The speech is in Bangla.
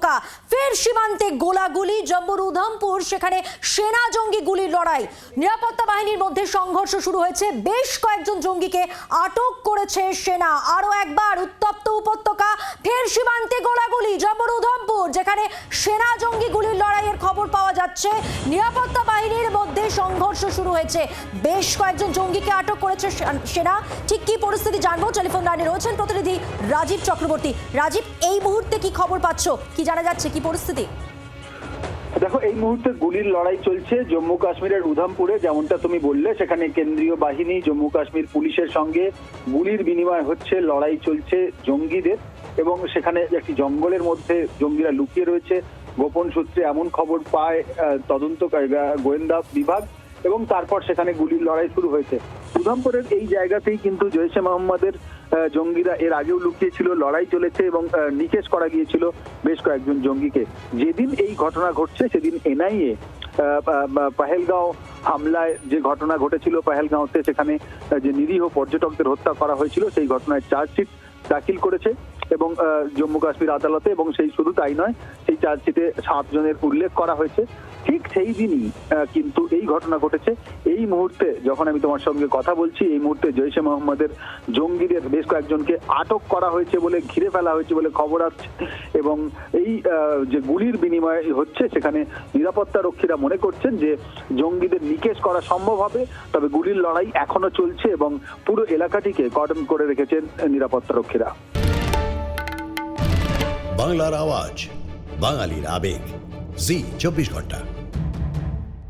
উপত্যকা, ফের সীমান্তে গোলাগুলি। জম্মুর উধমপুর, সেখানে সেনা জঙ্গি গুলির লড়াই, নিরাপত্তা বাহিনীর মধ্যে সংঘর্ষ শুরু হয়েছে, বেশ কয়েকজন জঙ্গিকে আটক করেছে সেনা। আরো একবার উত্তপ্ত উপত্যকা, ফের সীমান্তে গোলাগুলি। জম্মুর উধমপুর, যেখানে সেনা জঙ্গি গুলির লড়াইয়ের খবর পাওয়া যাচ্ছে, নিরাপত্তা বাহিনীর মধ্যে সংঘর্ষ শুরু হয়েছে, বেশ কয়েকজন জঙ্গিকে আটক করেছে সেনা। ঠিক কি পরিস্থিতি জানবো, টেলিফোন লাইনে রয়েছেন প্রতিনিধি রাজীব চক্রবর্তী। রাজীব, এই মুহূর্তে কি খবর পাচ্ছ, কি জানা যাচ্ছে, কি পরিস্থিতি? দেখো, এই মুহূর্তে গুলির লড়াই চলছে জম্মু কাশ্মীরের উধমপুরে। যেমনটা তুমি বললে, সেখানে কেন্দ্রীয় বাহিনী জম্মু কাশ্মীর পুলিশের সঙ্গে গুলির বিনিময় হচ্ছে, লড়াই চলছে জঙ্গিদের। এবং সেখানে একটি জঙ্গলের মধ্যে জঙ্গিরা লুকিয়ে রয়েছে, গোপন সূত্রে এমন খবর পায় তদন্তকারী গোয়েন্দা বিভাগ, এবং তারপর সেখানে গুলির লড়াই শুরু হয়েছে। উধমপুরের এই জায়গাতেই কিন্তু জৈশে মোহাম্মদের জঙ্গিরা এর আগেও লুকিয়েছিল, লড়াই চলেছে এবং নিকেশ করা গিয়েছিল বেশ কয়েকজন জঙ্গিকে। যেদিন এই ঘটনা ঘটছে সেদিন এনআইএ পহেলগাঁও হামলায় যে ঘটনা ঘটেছিল, পহেলগাঁওতে সেখানে যে নিরীহ পর্যটকদের হত্যা করা হয়েছিল, সেই ঘটনায় চার্জশিট দাখিল করেছে এবং জম্মু কাশ্মীর আদালতে। এবং সেই শুধু তাই নয়, সেই চার্জশিটে 7 জনের উল্লেখ করা হয়েছে। ঠিক সেই দিনই কিন্তু এই ঘটনা ঘটেছে। এই মুহূর্তে যখন আমি তোমার সঙ্গে কথা বলছি, এই মুহূর্তে জৈশে মোহাম্মদের জঙ্গিদের বেশ কয়েকজনকে আটক করা হয়েছে বলে, ঘিরে ফেলা হয়েছে বলে খবর আসছে। এবং এই যে গুলির বিনিময় হচ্ছে, সেখানে নিরাপত্তা রক্ষীরা মনে করছেন যে জঙ্গিদের নিকেশ করা সম্ভব হবে। তবে গুলির লড়াই এখনো চলছে এবং পুরো এলাকাটিকে কর্ডন করে রেখেছেন নিরাপত্তা রক্ষীরা। বাংলার আওয়াজ, বাঙালির আবেগ, জি 24 ঘন্টা।